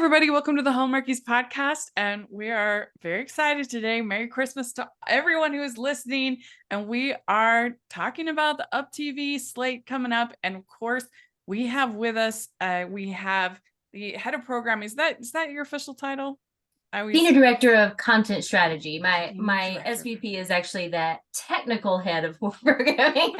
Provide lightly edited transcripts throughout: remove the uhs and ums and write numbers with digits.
everybody. Welcome to the Hallmarkies podcast. And we are very excited today. Merry Christmas to everyone who is listening. And we are talking about the UPTV slate coming up. And of course, we have with us, we have the head of program. Is that your official title? Senior Director of Content Strategy. My SVP is actually the technical head of programming.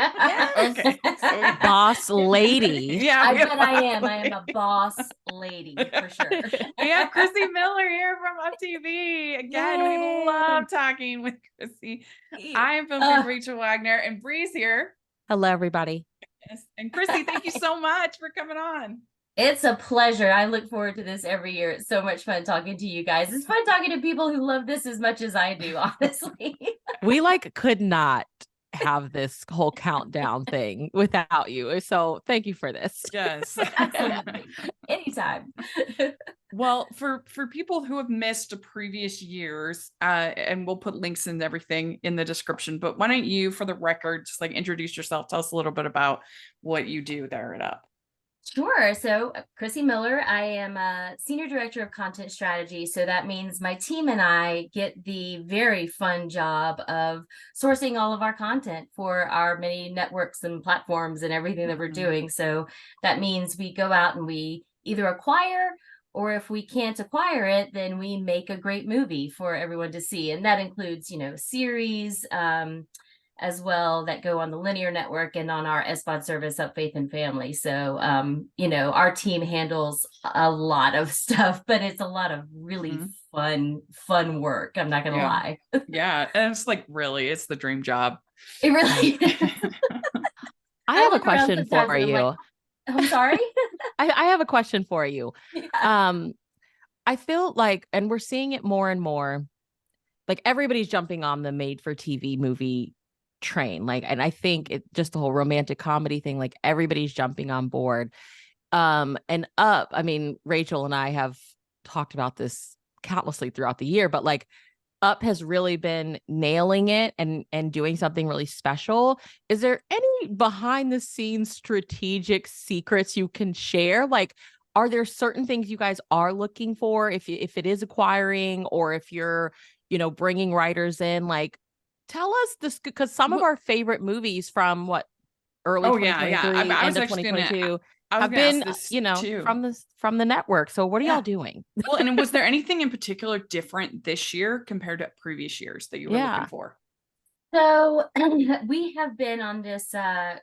Okay. So boss lady. Yeah, I bet I am. I am a boss lady for sure. We have Crissie Miller here from UPTV. Again, Yay. we love talking with Crissie. I am filming Rachel Wagner, and Bree's here. Hello, everybody. Yes. And Crissie, thank you so much for coming on. It's a pleasure. I look forward to this every year. It's so much fun talking to you guys. It's fun talking to people who love this as much as I do, honestly. We could not have this whole countdown thing without you. So thank you for this. Yes. Absolutely. Anytime. Well, for people who have missed previous years, and we'll put links and everything in the description, but why don't you, for the record, just introduce yourself, tell us a little bit about what you do there at UP. Sure. So Crissie Miller, I am a Senior Director of Content Strategy. So that means my team and I get the very fun job of sourcing all of our content for our many networks and platforms and everything that we're doing. So that means we go out and we either acquire, or if we can't acquire it, then we make a great movie for everyone to see. And that includes, series, as well, that go on the linear network and on our SVOD service, Up Faith and Family. So, our team handles a lot of stuff, but it's a lot of really fun work. I'm not going to lie. Yeah. And it's it's the dream job. It really is. I have a question for you. I'm sorry. I have a question for you. Yeah. I feel and we're seeing it more and more, everybody's jumping on the made for TV movie train, and I think it just the whole romantic comedy thing, everybody's jumping on board. And Up, Rachel and I have talked about this countlessly throughout the year, but Up has really been nailing it and doing something really special. Is there any behind the scenes strategic secrets you can share? Are there certain things you guys are looking for if it is acquiring, or if you're bringing writers in? Tell us this, because some of our favorite movies from early 2023, end of 2022 have been, from the network. So what are y'all doing? Well, and was there anything in particular different this year compared to previous years that you were looking for? So we have been on this,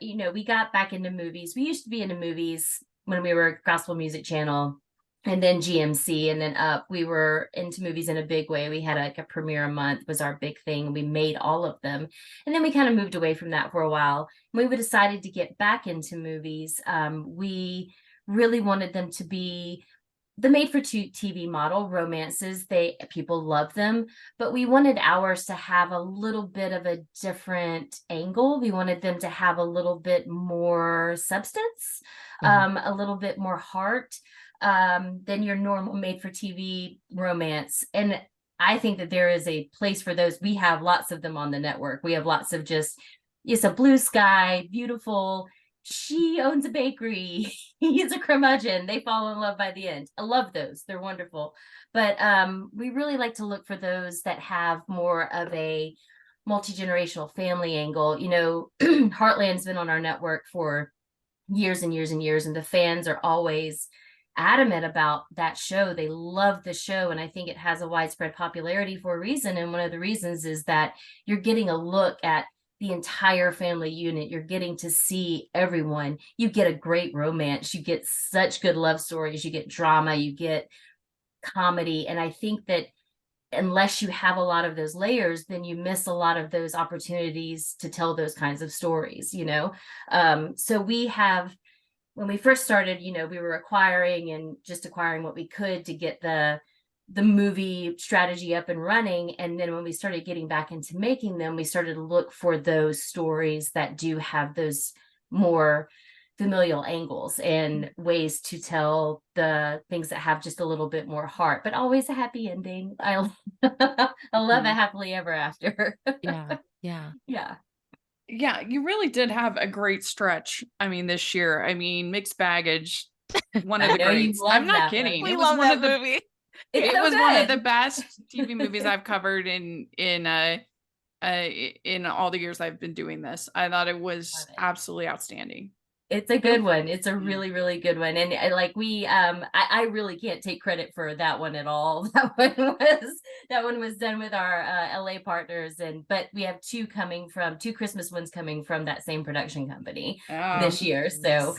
we got back into movies. We used to be into movies when we were Gospel Music Channel, and then GMC, and then Up. We were into movies in a big way. We had a premiere a month was our big thing. We made all of them. And then we kind of moved away from that for a while. When we decided to get back into movies, we really wanted them to be the made for TV model romances. People love them, but we wanted ours to have a little bit of a different angle. We wanted them to have a little bit more substance, a little bit more heart than your normal made for TV romance. And I think that there is a place for those. We have lots of them on the network. We have lots of it's a blue sky, beautiful. She owns a bakery. He's a curmudgeon. They fall in love by the end. I love those. They're wonderful. But we really like to look for those that have more of a multi-generational family angle. Heartland's been on our network for years and years and years, and the fans are always adamant about that show. They love the show, and I think it has a widespread popularity for a reason. And one of the reasons is that you're getting a look at the entire family unit. You're getting to see everyone. You get a great romance. You get such good love stories. You get drama. You get comedy. And I think that unless you have a lot of those layers, then you miss a lot of those opportunities to tell those kinds of stories, So we have, when we first started, we were acquiring what we could to get the movie strategy up and running. And then when we started getting back into making them, we started to look for those stories that do have those more familial angles and ways to tell the things that have just a little bit more heart, but always a happy ending. I love a happily ever after. Yeah. You really did have a great stretch. This year, Mixed Baggage one of the know you greats. love I'm not that one. kidding. We It was love one that of the movie. It's it so was one of the good. best TV movies I've covered in all the years I've been doing this. I thought it was Love it. absolutely outstanding. It's a good one. It's a Yeah. really, really good one. And like I really can't take credit for that one at all. That one was done with our LA partners, but we have two Christmas ones coming from that same production company this year. So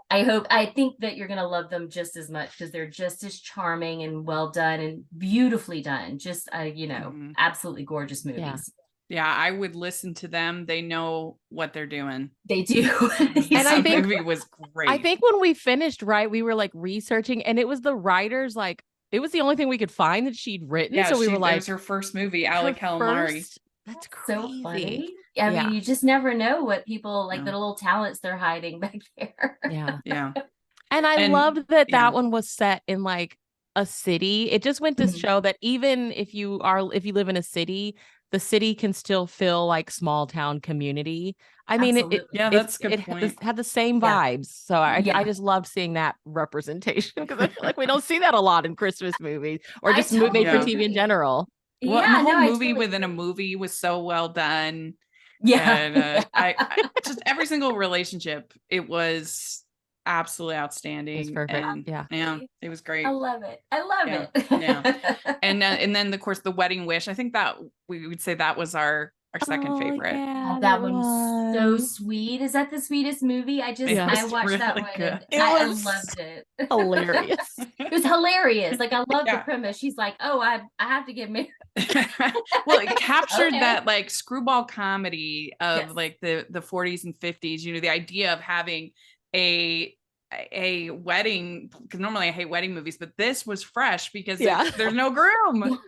I think that you're gonna love them just as much because they're just as charming and well done and beautifully done. Just absolutely gorgeous movies. Yeah, I would listen to them. They know what they're doing. They do. And I think movie was great. I think when we finished, right, we were like researching, and it was the writers, like it was the only thing we could find that she'd written. Yeah, so we were it like, was her first movie, Ali Calamari. That's crazy. So funny. I mean, you just never know what people like, the little talents they're hiding back there. Yeah. And I loved that one was set in like a city. It just went to show that even if you live in a city, the city can still feel like small town community. I mean, that's a good point. It had the same vibes. So I just loved seeing that representation because I feel like we don't see that a lot in Christmas movies or just made for TV in general. Well, the whole movie within a movie was so well done. And I just every single relationship, it was absolutely outstanding. It's perfect. And, it was great. I love it. I love it. Yeah. And then of course the Wedding Wish. I think that we would say that was our second favorite. Yeah, that one's so sweet. Is that the sweetest movie? I watched really that one. And I loved it. Hilarious. It was hilarious. Like I love the premise. She's like, oh, I have to get married. Well, it captured that like screwball comedy of like the 40s and 50s, the idea of having a wedding, because normally I hate wedding movies, but this was fresh because there's no groom.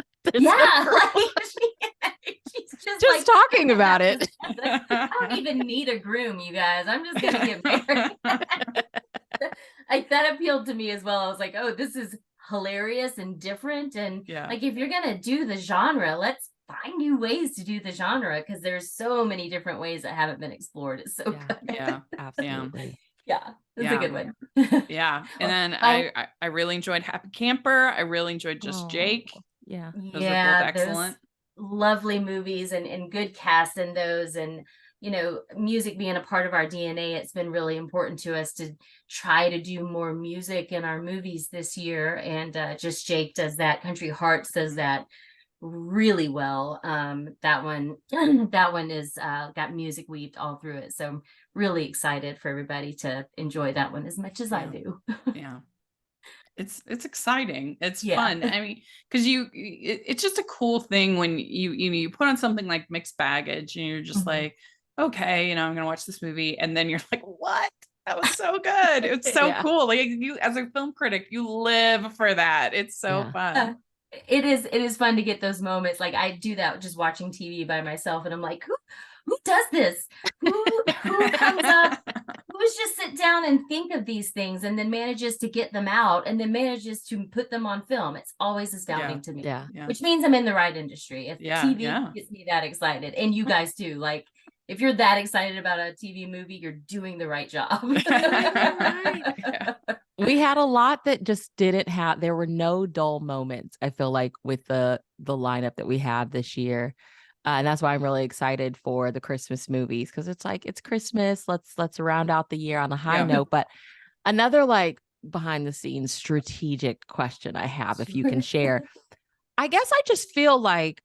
She's just talking about it. I don't even need a groom, you guys. I'm just gonna get married. Like that appealed to me as well. I was like, oh, this is hilarious and different. And like if you're gonna do the genre, let's find new ways to do the genre because there's so many different ways that haven't been explored. It's so good. Yeah, absolutely. Yeah, it's a good one. And then I really enjoyed Happy Camper. I really enjoyed Just Jake. Yeah. Those are both excellent. Lovely movies and good cast in those. And, music being a part of our DNA, it's been really important to us to try to do more music in our movies this year. And Just Jake does that. Country Hearts does that really well. That one is got music weaved all through it. So I'm really excited for everybody to enjoy that one as much as I do. It's exciting. It's fun. I mean, because it's just a cool thing when you put on something like Mixed Baggage and you're just like, okay, I'm gonna watch this movie, and then you're like, what? That was so good. It's so cool. Like you, as a film critic, you live for that. It's so fun. It is fun to get those moments. Like I do that just watching TV by myself, and I'm like, who does this? Who comes up? Who's just sit down and think of these things and then manages to get them out and then manages to put them on film? It's always astounding to me. Which means I'm in the right industry. If TV gets me that excited, and you guys too, like if you're that excited about a TV movie, you're doing the right job. We had a lot that just didn't have, there were no dull moments, I feel like, with the lineup that we had this year. And that's why I'm really excited for the Christmas movies, because it's like, it's Christmas. Let's round out the year on a high note. But another like behind the scenes strategic question I have, if you can share, I guess I feel like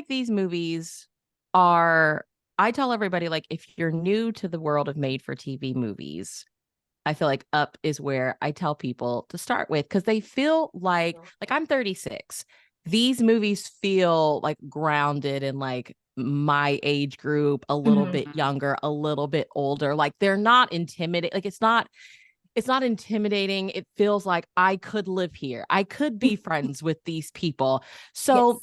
these movies are, I tell everybody, like, if you're new to the world of made for TV movies, I feel like Up is where I tell people to start with, because they feel like I'm 36. These movies feel like grounded in like my age group, a little bit younger, a little bit older. Like they're not intimidating. Like it's not intimidating. It feels like I could live here. I could be friends with these people. So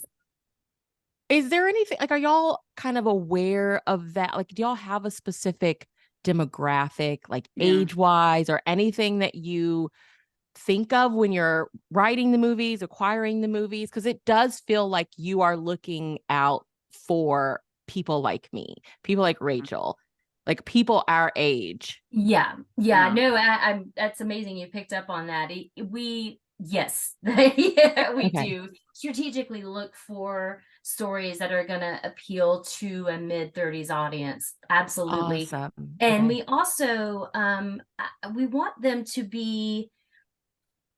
is there anything, like, are y'all kind of aware of that? Like, do y'all have a specific demographic, like age wise, or anything that you think of when you're writing the movies, acquiring the movies? Because it does feel like you are looking out for people like me, people like Rachel. like people our age. Yeah. Yeah. No, I'm that's amazing you picked up on that. Yes, yeah, we Okay. do strategically look for stories that are going to appeal to a mid-30s audience. Absolutely. Awesome. And Okay. we also we want them to be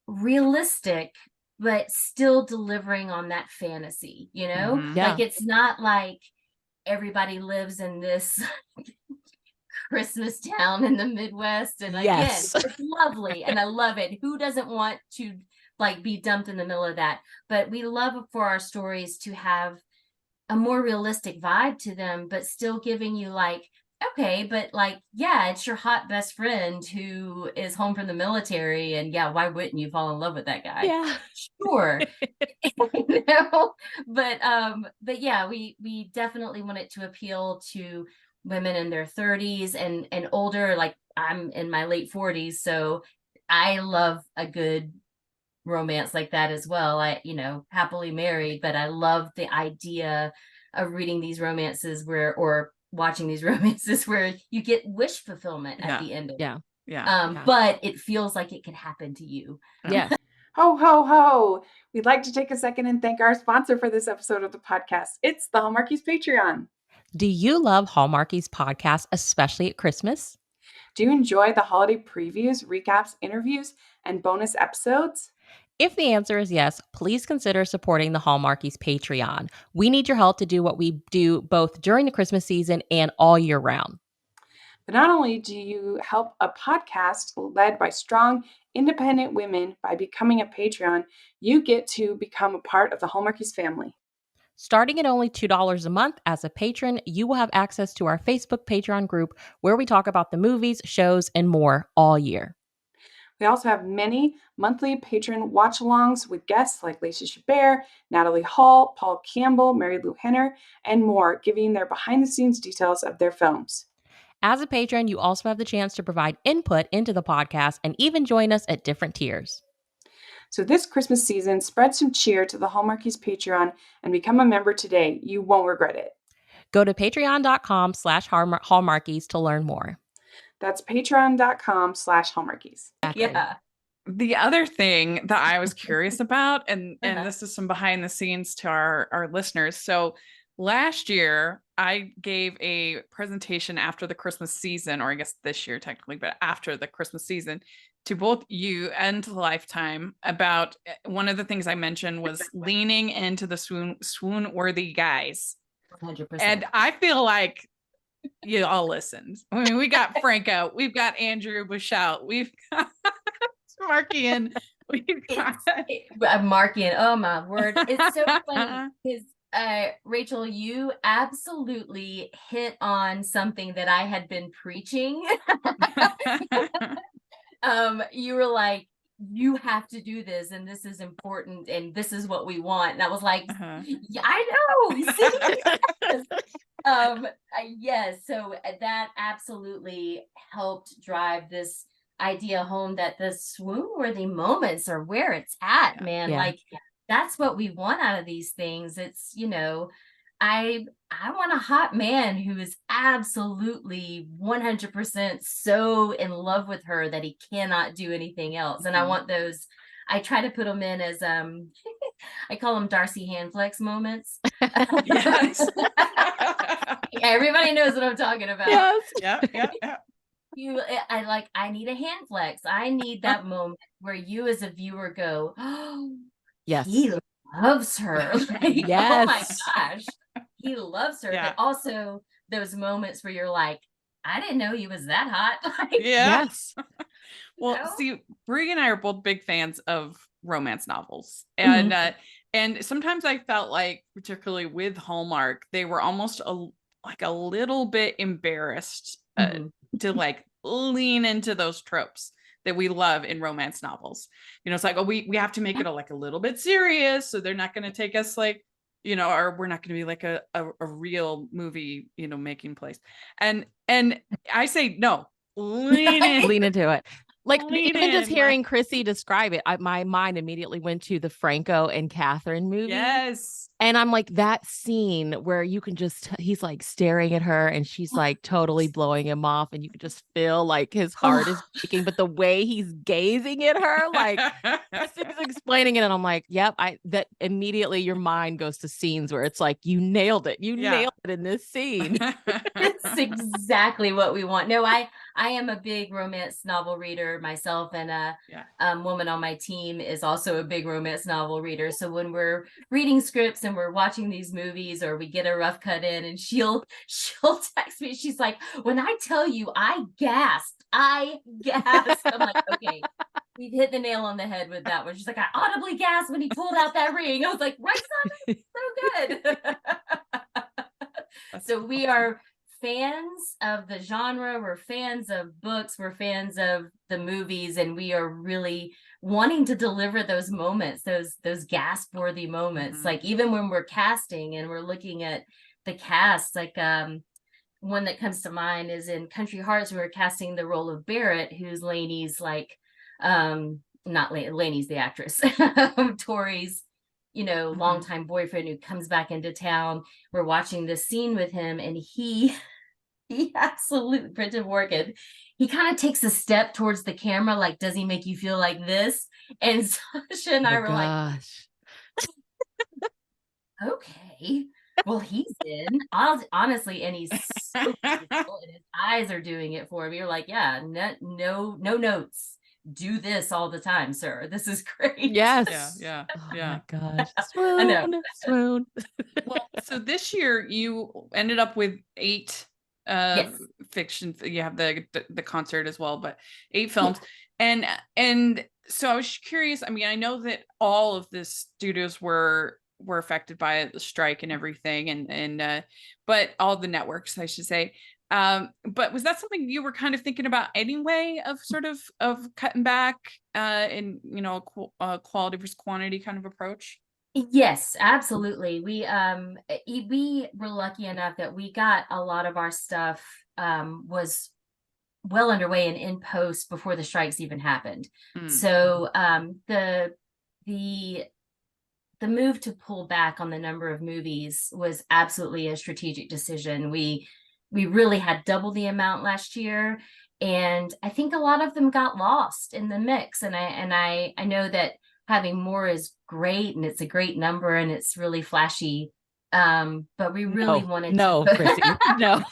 realistic but still delivering on that fantasy, Mhm. Yeah. like it's not like everybody lives in this Christmas town in the Midwest. And again, Yes. it's lovely and I love it. Who doesn't want to like be dumped in the middle of that? But we love for our stories to have a more realistic vibe to them, but still giving you like, okay, but like, yeah, it's your hot best friend who is home from the military. And yeah, why wouldn't you fall in love with that guy? Yeah. Sure. But yeah, we definitely want it to appeal to women in their 30s and older. Like I'm in my late 40s, so I love a good romance like that as well. I, happily married, but I love the idea of reading these romances or watching these romances where you get wish fulfillment at the end of it. Yeah. Yeah. But it feels like it could happen to you. Yes. Ho, ho, ho. We'd like to take a second and thank our sponsor for this episode of the podcast. It's the Hallmarkies Patreon. Do you love Hallmarkies podcast, especially at Christmas? Do you enjoy the holiday previews, recaps, interviews, and bonus episodes? If the answer is yes, please consider supporting the Hallmarkies Patreon. We need your help to do what we do both during the Christmas season and all year round. But not only do you help a podcast led by strong, independent women by becoming a Patreon, you get to become a part of the Hallmarkies family. Starting at only $2 a month as a patron, you will have access to our Facebook Patreon group where we talk about the movies, shows, and more all year. We also have many monthly patron watch-alongs with guests like Lacey Chabert, Natalie Hall, Paul Campbell, Mary Lou Henner, and more, giving their behind-the-scenes details of their films. As a patron, you also have the chance to provide input into the podcast and even join us at different tiers. So this Christmas season, spread some cheer to the Hallmarkies Patreon and become a member today. You won't regret it. Go to patreon.com/hallmarkies to learn more. That's patreon.com/Hallmarkies. Yeah. The other thing that I was curious about, and Uh-huh. this is some behind the scenes to our listeners. So last year I gave a presentation after the Christmas season, or I guess this year technically, but after the Christmas season, to both you and to Lifetime about one of the things I mentioned was leaning into the swoon worthy guys. 100%. And I feel like you all listened. I mean, we got Franco, we've got Andrew Bouchout, we've got Markian, we've got I'm marking. Oh my word. It's so funny because Rachel, you absolutely hit on something that I had been preaching. You were like, you have to do this, and this is important, and this is what we want. And I was like, yeah, I know. You see? Yes. So that absolutely helped drive this idea home that the swoon-worthy moments are where it's at, man. Yeah. Like that's what we want out of these things. It's, I want a hot man who is absolutely 100% so in love with her that he cannot do anything else. And I want those. I try to put them in as I call them Darcy Handflex moments. Yes. Everybody knows what I'm talking about. Yes. Yeah. I need a hand flex. I need that moment where you as a viewer go, oh, Yes. he loves her. Like, Yes. oh my gosh, he loves her. Yeah. But also those moments where you're like, I didn't know he was that hot. Like, Yes. Well, No? see, Bree and I are both big fans of romance novels. And and sometimes I felt like, particularly with Hallmark, they were almost a little bit embarrassed to like lean into those tropes that we love in romance novels. It's like, oh, we have to make it a little bit serious, so they're not going to take us like, or we're not going to be like a real movie, making place. And I say no, lean in. Lean into it. Like Lean even just in, hearing Crissie describe it, my mind immediately went to the Franco and Catherine movie. Yes. And I'm like, that scene where you can just, he's like staring at her and she's like totally blowing him off. And you can just feel like his heart is breaking. But the way he's gazing at her, like Chrissy's explaining it. And I'm like, yep, that immediately your mind goes to scenes where it's like, you nailed it. You nailed it in this scene. It's exactly what we want. No, I am a big romance novel reader myself, and a woman on my team is also a big romance novel reader. So when we're reading scripts and we're watching these movies, or we get a rough cut in, and she'll text me. She's like, "When I tell you, I gasped. I'm like, okay. We've hit the nail on the head with that one. She's like, I audibly gasped when he pulled out that ring. I was like, right, son? So good. So we are fans of the genre. We're fans of books. We're fans of the movies. And we are really wanting to deliver those moments, those gasp-worthy moments. Like even when we're casting and we're looking at the cast, like one that comes to mind is in Country Hearts. We were casting the role of Barrett, who's Lainey's not Lainey's the actress, Tori's longtime boyfriend who comes back into town. We're watching this scene with him, and he absolutely, Brenton Morgan, he kind of takes a step towards the camera, like, does he make you feel like this? And Sasha and I were like, okay, well, he's in. Honestly, and he's so beautiful, and his eyes are doing it for me. You're like, yeah, no notes. Do this all the time, sir. This is great. Yes. Yeah. Oh my gosh. I know. Swoon. Well, so this year you ended up with 8 fiction. You have the concert as well, but 8 films. And so I was curious. I mean, I know that all of the studios were affected by the strike and everything, and but all the networks, I should say. But was that something you were kind of thinking about anyway, of sort of cutting back in quality versus quantity kind of approach? Yes, absolutely. We were lucky enough that we got a lot of our stuff was well underway and in post before the strikes even happened. So the move to pull back on the number of movies was absolutely a strategic decision. We really had double the amount last year, and I think a lot of them got lost in the mix. And I know that having more is great, and it's a great number, and it's really flashy. But we really wanted to Crissie, no.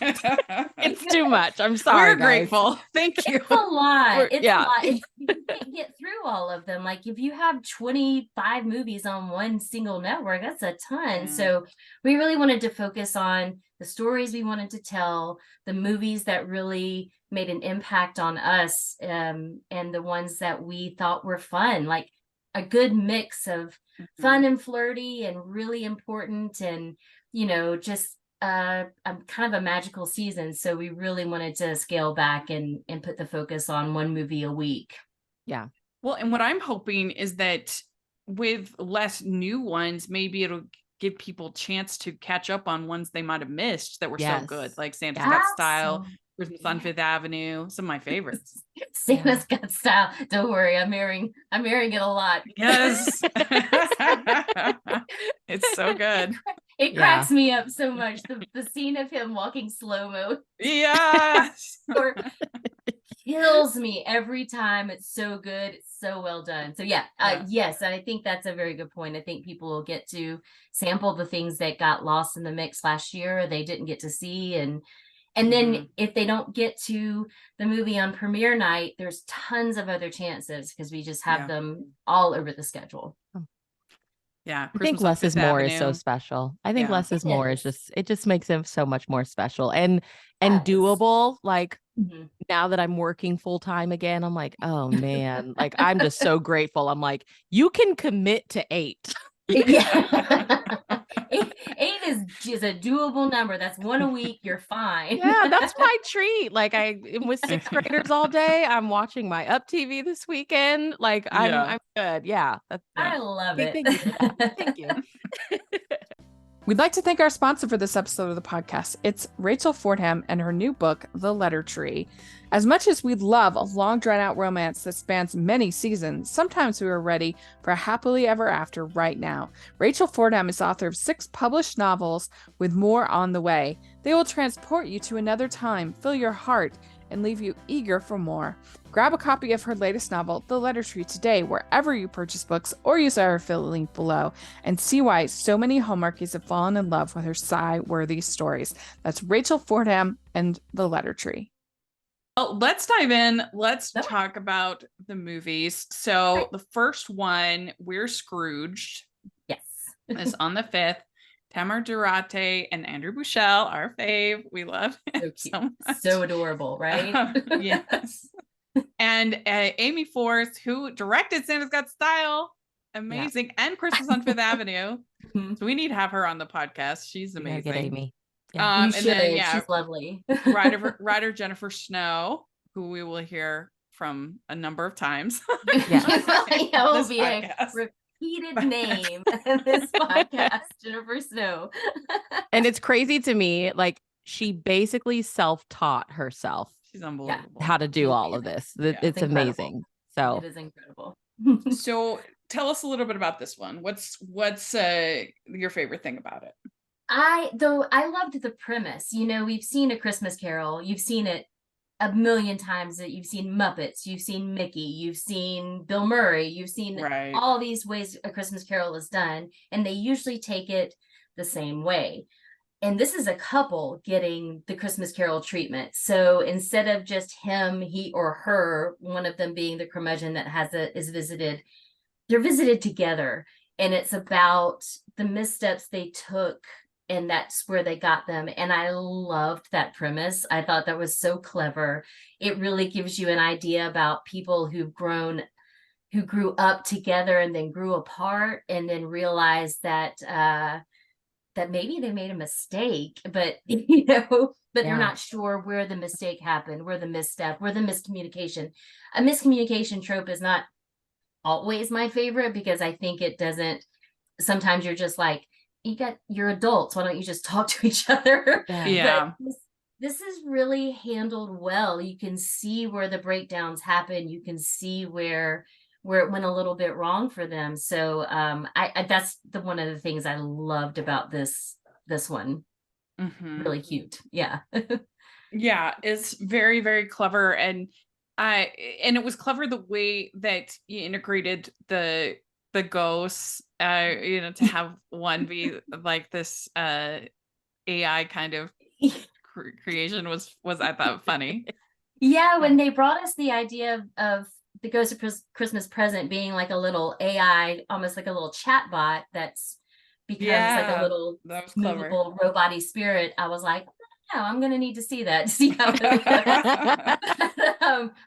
It's too much. I'm sorry. We're grateful. Thank you. It's a lot. It's a lot. You can't get through all of them. Like if you have 25 movies on one single network, that's a ton. So we really wanted to focus on the stories we wanted to tell, the movies that really made an impact on us, and the ones that we thought were fun, like a good mix of fun and flirty and really important, and just kind of a magical season. So we really wanted to scale back and put the focus on one movie a week. Yeah. Well, and what I'm hoping is that with less new ones, maybe it'll give people a chance to catch up on ones they might have missed that were so good, like Santa's Got Style, Christmas on Fifth Avenue, some of my favorites. Santa's Got Style. Don't worry, I'm airing it a lot. Yes. It's so good. It cracks me up so much. The scene of him walking slow-mo. Yes. Or kills me every time. It's so good. It's so well done. So yes, I think that's a very good point. I think people will get to sample the things that got lost in the mix last year, or they didn't get to see, and then if they don't get to the movie on premiere night, there's tons of other chances because we just have them all over the schedule. Yeah. I think less is more is so special. I think less is more is it just makes it so much more special and doable. Like now that I'm working full time again, I'm like, oh man, like I'm just so grateful. I'm like, you can commit to 8. Yeah. 8 is just a doable number. That's one a week. You're fine. Yeah, that's my treat. Like I am with 6th graders all day. I'm watching my UPTV this weekend. Like I'm good. Yeah. I love it. Thank you for that. Thank you. We'd like to thank our sponsor for this episode of the podcast. It's Rachel Fordham and her new book, The Letter Tree. As much as we'd love a long, drawn-out romance that spans many seasons, sometimes we are ready for a happily ever after right now. Rachel Fordham is author of 6 published novels with more on the way. They will transport you to another time, fill your heart, and leave you eager for more. Grab a copy of her latest novel, The Letter Tree, today, wherever you purchase books, or use our affiliate link below, and see why so many Hallmarkies have fallen in love with her sigh-worthy stories. That's Rachel Fordham and The Letter Tree. Well, let's dive in. Let's talk about the movies. So the first one, We're Scrooged, Yes, is on the 5th. Tamar Durate and Andrew Buchel, our fave. We love him so much. So adorable, right? Yes. And Amy Forrest, who directed Santa's Got Style. Amazing. Yeah. And Christmas on Fifth Avenue. So we need to have her on the podcast. She's amazing. Get Amy. Yeah. You should. Then, she's lovely. writer Jennifer Snow, who we will hear from a number of times. That will be podcast. A repeated name in this podcast, Jennifer Snow. And it's crazy to me, like she basically self-taught herself. She's unbelievable. How to do all of this. It's amazing. So it is incredible. So tell us a little bit about this one. What's your favorite thing about it? I loved the premise. You know, we've seen A Christmas Carol. You've seen it a million times. That you've seen Muppets, you've seen Mickey, you've seen Bill Murray, you've seen all these ways A Christmas Carol is done, and they usually take it the same way. And this is a couple getting the Christmas Carol treatment. So instead of just him, he or her, one of them being the curmudgeon that is visited, they're visited together. And it's about the missteps they took, and that's where they got them. And I loved that premise. I thought that was so clever. It really gives you an idea about people who grew up together and then grew apart, and then realized that that maybe they made a mistake, but they're not sure where the mistake happened, where the misstep, where the miscommunication. A miscommunication trope is not always my favorite, because I think it doesn't. Sometimes you're just like, you're adults, why don't you just talk to each other? Yeah. But this is really handled well. You can see where the breakdowns happen. You can see where it went a little bit wrong for them. So I that's one of the things I loved about this one. Mm-hmm. Really cute. Yeah. Yeah, it's very, very clever. And it was clever the way that you integrated the ghosts, to have one be like this AI kind of creation was I thought funny. Yeah, when they brought us the idea of the Ghost of Christmas Present being like a little AI, almost like a little chat bot becomes like a little movable robot-y spirit, I was like, oh, I'm gonna need to see that to see how it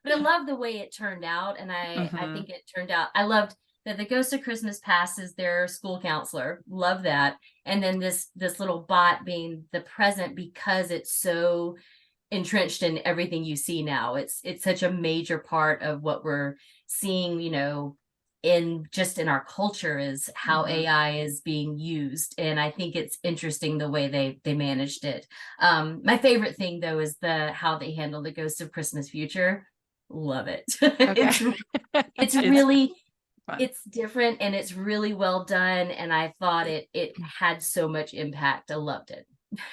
but I love the way it turned out, and I think it turned out. I loved that the Ghost of Christmas Past is their school counselor. Love that. And then this little bot being the present, because it's so entrenched in everything you see now. It's such a major part of what we're seeing, in our culture, is how AI is being used. And I think it's interesting the way they managed it. My favorite thing though is how they handle the Ghost of Christmas Future. Love it. Okay. it's really fun. It's different, and it's really well done. And I thought it had so much impact. I loved it.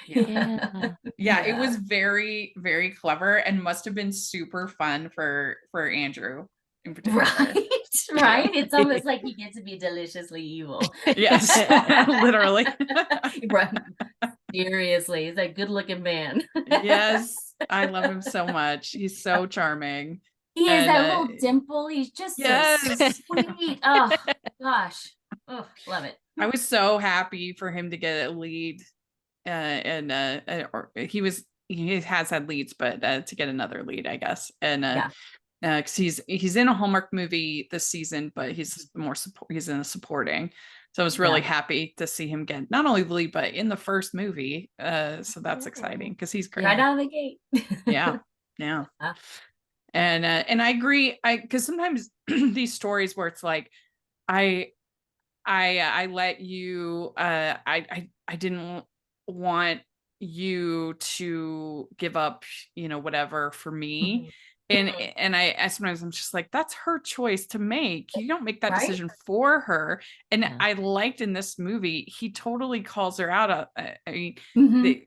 Yeah, it was very, very clever, and must have been super fun for Andrew in particular. Right. It's almost like he gets to be deliciously evil. Yes. Literally. Right. Seriously, he's a good looking man. Yes, I love him so much. He's so charming. He has that little dimple. He's just so sweet. Oh gosh. Oh, love it. I was so happy for him to get a lead. He has had leads, but to get another lead, I guess. And because he's in a Hallmark movie this season, but he's in the supporting. So I was really happy to see him get not only the lead, but in the first movie. So that's exciting, because he's great. Right out of the gate. Yeah. And I agree. Because sometimes these stories where it's like, I let you I didn't want you to give up, whatever for me. Mhm. And I sometimes I'm just like, that's her choice to make. You don't make that Right? decision for her. And Yeah. I liked in this movie, he totally calls her out. I mean, Mhm.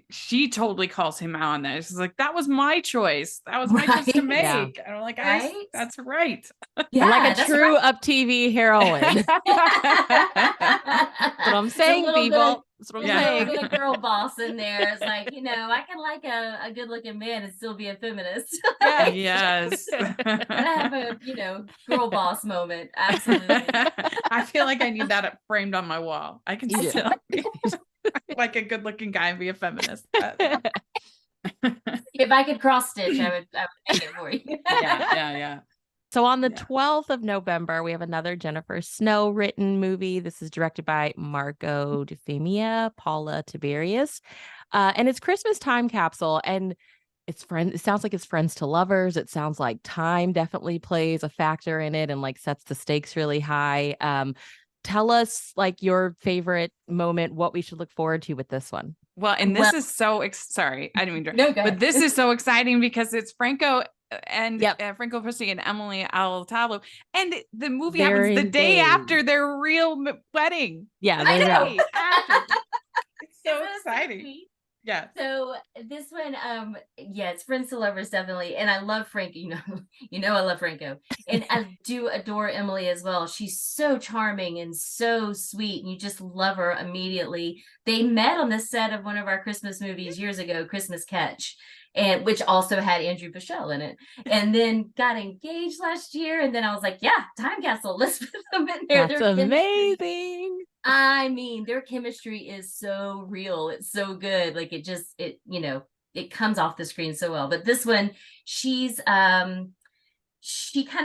she totally calls him out on that. She's like, that was my choice. That was my choice to Right? Yeah. make. And I'm like, Right? that's right. Like Yeah, a that's true right. up TV heroine. That's what I'm saying, people. That's what I'm Yeah. little saying. bit of girl boss in there. It's like, I can like a good looking man and still be a feminist. Yes. Yes. Gotta have a, girl boss moment. Absolutely. I feel like I need that framed on my wall. I can You do. still be like a good looking guy and be a feminist. If I could cross stitch, I would make it for you. Yeah. So on the Yeah. 12th of November, we have another Jennifer Snow written movie. This is directed by Marco Dufemia, Paula Tiberius. And it's Christmas time capsule. And it sounds like it's friends to lovers. It sounds like time definitely plays a factor in it and like sets the stakes really high. Tell us like your favorite moment, what we should look forward to with this one. Well, and this is so sorry, I didn't mean to, No, go but ahead. this is so exciting because it's Franco and Yep. Franco Crissie and Emily Alatallo, and the movie They're happens the day engaged. after their real wedding. Yeah, I there know. you go. After. It's so Isn't it exciting. sweet? Yeah. So this one, yeah, it's friends to lovers definitely, and I love Franco. I love Franco, and I do adore Emily as well. She's so charming and so sweet, and you just love her immediately. They met on the set of one of our Christmas movies years ago, Christmas Catch, and which also had Andrew Bichelle in it, and then got engaged last year. And then I was like, yeah, time capsule. Let's put them in there. That's Their chemistry, amazing. I mean, their chemistry is so real. It's so good. Like it comes off the screen so well. But this one, she kind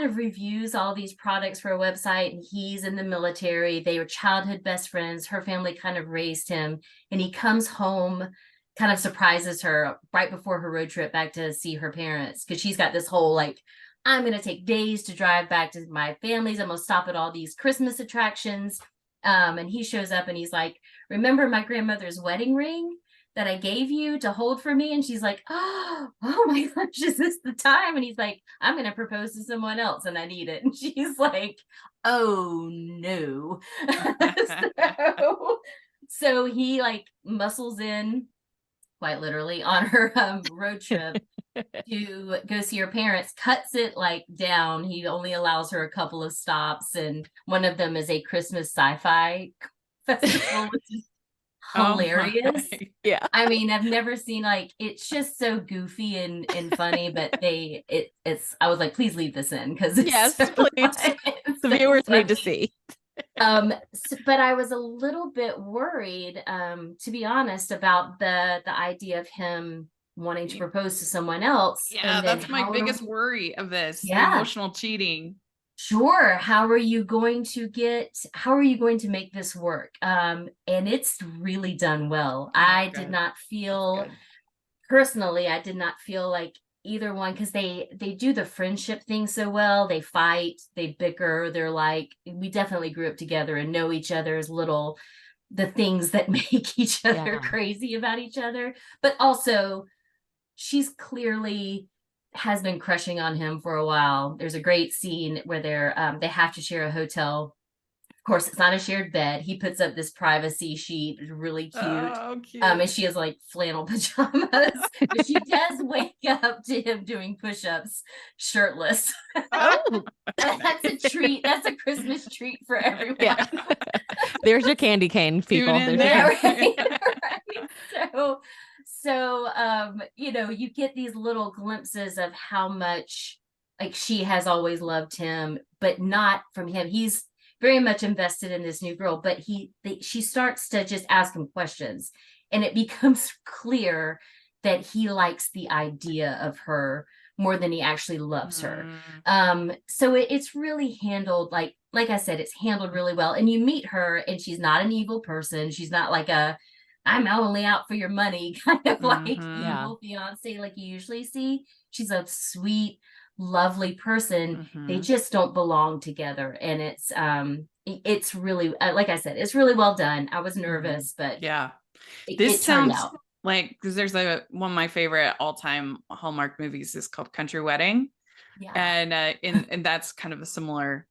of reviews all these products for a website, and he's in the military. They were childhood best friends. Her family kind of raised him, and he comes home, kind of surprises her right before her road trip back to see her parents, because she's got this whole like, I'm going to take days to drive back to my family's. I'm going to stop at all these Christmas attractions. And he shows up and he's like, remember my grandmother's wedding ring that I gave you to hold for me? And she's like, oh my gosh, is this the time? And he's like, I'm going to propose to someone else and I need it. And she's like, oh no. so he like muscles in quite literally on her road trip to go see her parents, cuts it like down. He only allows her a couple of stops, and one of them is a Christmas sci-fi festival, which is hilarious. Yeah. I mean, I've never seen it's just so goofy and funny, but it's I was like, please leave this in because Yes, so please. The viewers need to see. But I was a little bit worried, to be honest, about the idea of him wanting to propose to someone else. Yeah, and then that's my biggest worry of this. The Yeah. emotional cheating. Sure. How are you going to make this work? And it's really done well. I did not feel personally, I did not feel like either one, because they do the friendship thing so well. They fight, they bicker, they're like, we definitely grew up together and know each other's the things that make each other crazy about each other. But also she's clearly has been crushing on him for a while. There's a great scene where they have to share a hotel. Of course, it's not a shared bed. He puts up this privacy sheet. It's really cute. Oh, cute. And she has like flannel pajamas, but she does wake up to him doing push-ups shirtless. Oh, That's a treat. That's a Christmas treat for everyone. Yeah. There's your candy cane, people. Tune in There's your there. Right. So you get these little glimpses of how much like she has always loved him, but not from him. He's very much invested in this new girl, but she starts to just ask him questions, and it becomes clear that he likes the idea of her more than he actually loves her. So it's really handled like I said, it's handled really well. And you meet her, and she's not an evil person. She's not like I'm only out for your money kind of like evil fiance like you usually see. She's a sweet, lovely person. They just don't belong together, and it's really, like I said, it's really well done. I was nervous, but yeah, it turned sounds out. like, because there's one of my favorite all-time Hallmark movies is called Country Wedding. Yeah. And that's kind of a similar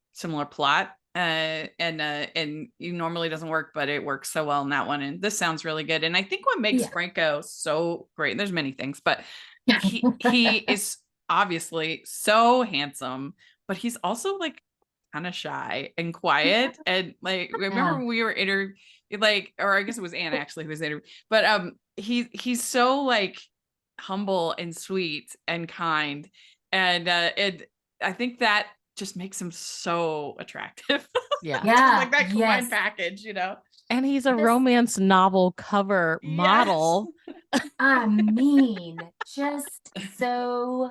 plot. And it normally doesn't work, but it works so well in that one. And this sounds really good. And I think what makes Franco so great, and there's many things, but he is obviously so handsome, but he's also like kind of shy and quiet. And like, remember when we were like, or I guess it was Anna actually who was interviewed, but he's so like humble and sweet and kind. And I think that just makes him so attractive. Yeah. Like that combined package, And he's a romance novel cover model. I mean, just so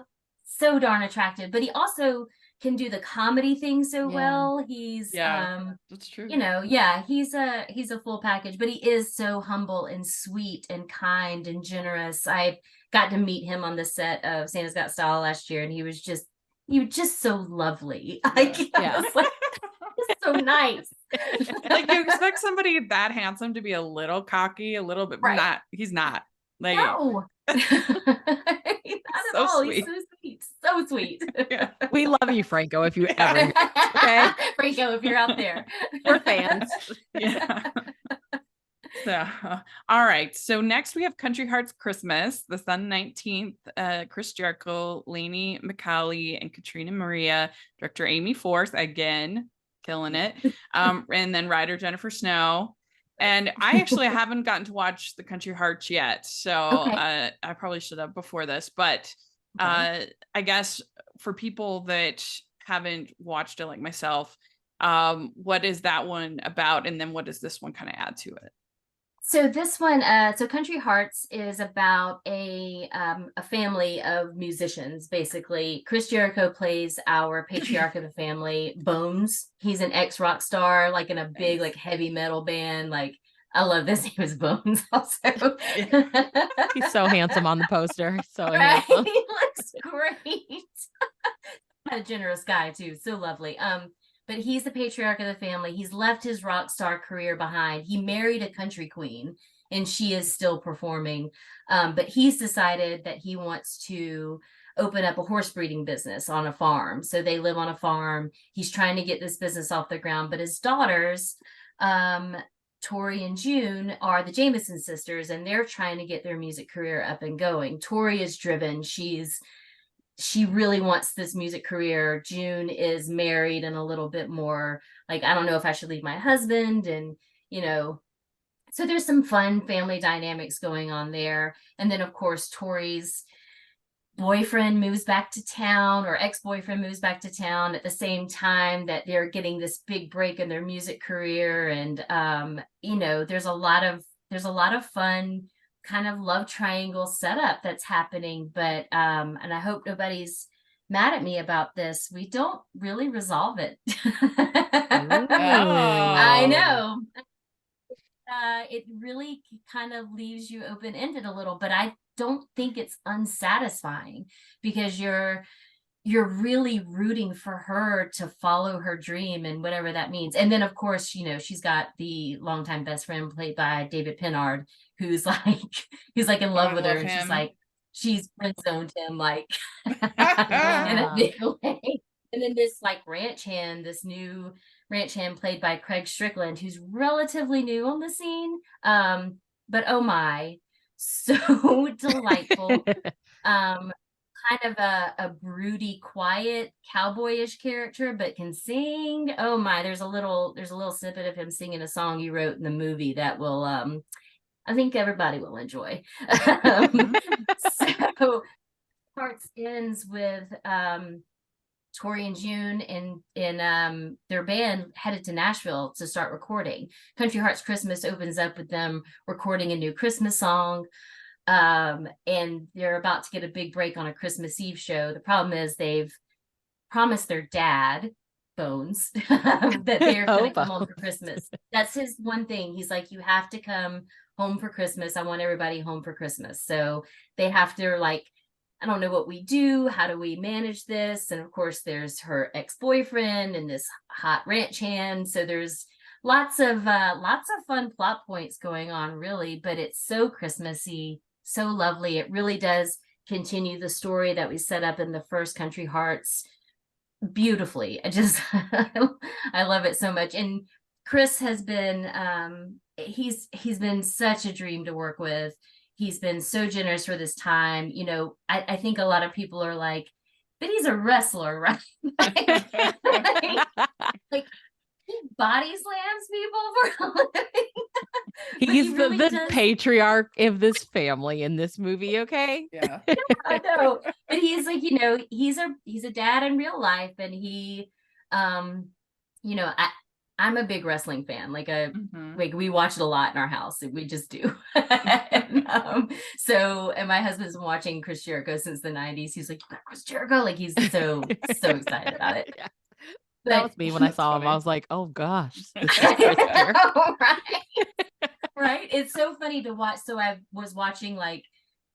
darn attractive. But he also can do the comedy thing so well. He's that's true. He's a full package, but he is so humble and sweet and kind and generous. I got to meet him on the set of Santa's Got Style last year, and he was just so lovely. So nice. Like, you expect somebody that handsome to be a little cocky, a little bit, he's not. Like, no. Not at all. Sweet. He's so sweet. Yeah. We love you, Franco, if you ever okay? Franco, if you're out there. We're fans. Yeah. So, all right. So next we have Country Hearts Christmas, the Sun 19th, Chris Jericho, Lainey McCauley, and Katrina Maria, director Amy Force, again, killing it. And then writer Jennifer Snow. And I actually haven't gotten to watch the Country Hearts yet. So I probably should have before this, but I guess for people that haven't watched it like myself, what is that one about? And then what does this one kind of add to it? So this one, so Country Hearts is about a family of musicians, basically. Chris Jericho plays our patriarch of the family, Bones. He's an ex-rock star, like in a big, like heavy metal band. Like, I love this. He was Bones also. He's so handsome on the poster. So handsome. He looks great. A generous guy too. So lovely. But he's the patriarch of the family. He's left his rock star career behind. He married a country queen, and she is still performing. But he's decided that he wants to open up a horse breeding business on a farm. So they live on a farm. He's trying to get this business off the ground. But his daughters, Tori and June, are the Jameson sisters, and they're trying to get their music career up and going. Tori is driven. She really wants this music career. June is married and a little bit more like, I don't know if I should leave my husband. And, so there's some fun family dynamics going on there. And then, of course, Tori's boyfriend moves back to town, or ex-boyfriend moves back to town at the same time that they're getting this big break in their music career. And, there's a lot of fun kind of love triangle setup that's happening, but and I hope nobody's mad at me about this. We don't really resolve it. I know. It really kind of leaves you open-ended a little, but I don't think it's unsatisfying, because you're really rooting for her to follow her dream and whatever that means. And then, of course, she's got the longtime best friend played by David Pennard, who's like, he's like in love with her. And she's friend zoned him, like in a big way. And then this like this new ranch hand played by Craig Strickland, who's relatively new on the scene. But oh my, so delightful. Kind of a broody, quiet, cowboyish character, but can sing. Oh my, there's a little snippet of him singing a song you wrote in the movie that will I think everybody will enjoy. So Hearts ends with Tori and June in their band headed to Nashville to start recording. Country Hearts Christmas opens up with them recording a new Christmas song. And they're about to get a big break on a Christmas Eve show. The problem is they've promised their dad, Bones, that they're going to come home for Christmas. That's his one thing. He's like, you have to come home for Christmas. I want everybody home for Christmas. So they have to like I don't know what we do. How do we manage this? And of course, there's her ex-boyfriend and this hot ranch hand. So there's lots of fun plot points going on, really. But it's so Christmassy, so lovely. It really does continue the story that we set up in the first Country Hearts beautifully. I love it so much. And Chris has been he's been such a dream to work with. He's been so generous for this time. You know, I think a lot of people are like, but he's a wrestler, right? Like he body slams people for a living. He's he really the does. patriarch of this family in this movie, okay? Yeah. I know. But he's like, you know, he's a dad in real life, and he you know, I'm a big wrestling fan. Like like we watch it a lot in our house. We just do. and my husband's been watching Chris Jericho since the 90s. He's like, you got Chris Jericho? Like he's so excited about it. Yeah. But That was me when I saw him. I was like, oh gosh, this is Chris Jericho. Right. It's so funny to watch. So I was watching, like,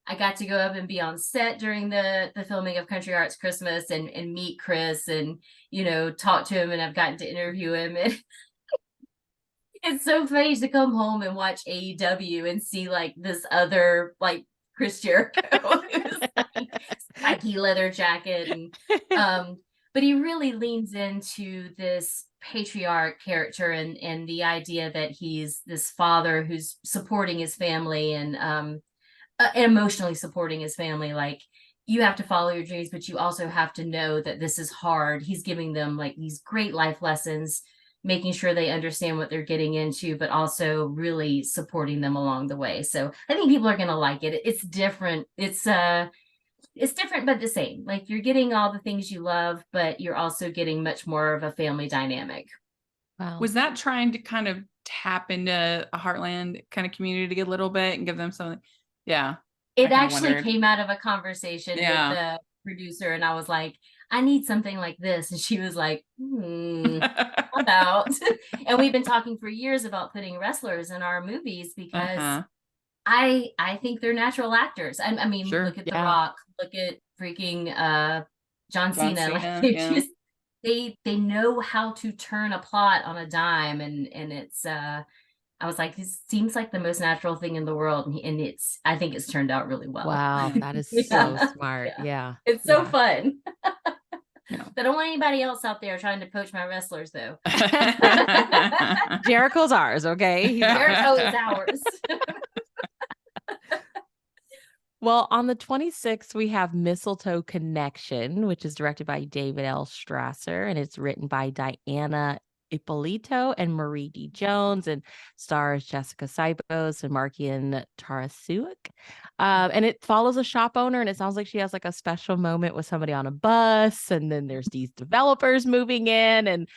I got to go up and be on set during the filming of Country Arts Christmas and meet Chris and, you know, talk to him, and I've gotten to interview him. And it's so funny to come home and watch AEW and see like this other like Chris Jericho, spiky leather jacket, and but he really leans into this patriarch character and the idea that he's this father who's supporting his family and emotionally supporting his family. Like, you have to follow your dreams, but you also have to know that this is hard. He's giving them like these great life lessons, making sure they understand what they're getting into, but also really supporting them along the way. So I think people are going to like it. It's different. It's different, but the same. Like, you're getting all the things you love, but you're also getting much more of a family dynamic. Wow. Was that trying to kind of tap into a Heartland kind of community a little bit and give them something? Yeah. It actually came out of a conversation with the producer, and I was like, I need something like this. And she was like, about. And we've been talking for years about putting wrestlers in our movies because I think they're natural actors. I mean, look at The Rock, look at freaking John Cena. Like, they know how to turn a plot on a dime, and it's I was like, this seems like the most natural thing in the world, and I think it's turned out really well. Wow, that is so smart. Yeah. It's so fun. I don't want anybody else out there trying to poach my wrestlers, though. Jericho's ours, okay? Jericho is ours. Well, on the 26th, we have Mistletoe Connection, which is directed by David L. Strasser, and it's written by Diana Ippolito and Marie D. Jones, and stars Jessica Sybos and Markian Tarasuak. And it follows a shop owner, and it sounds like she has like a special moment with somebody on a bus, and then there's these developers moving in. And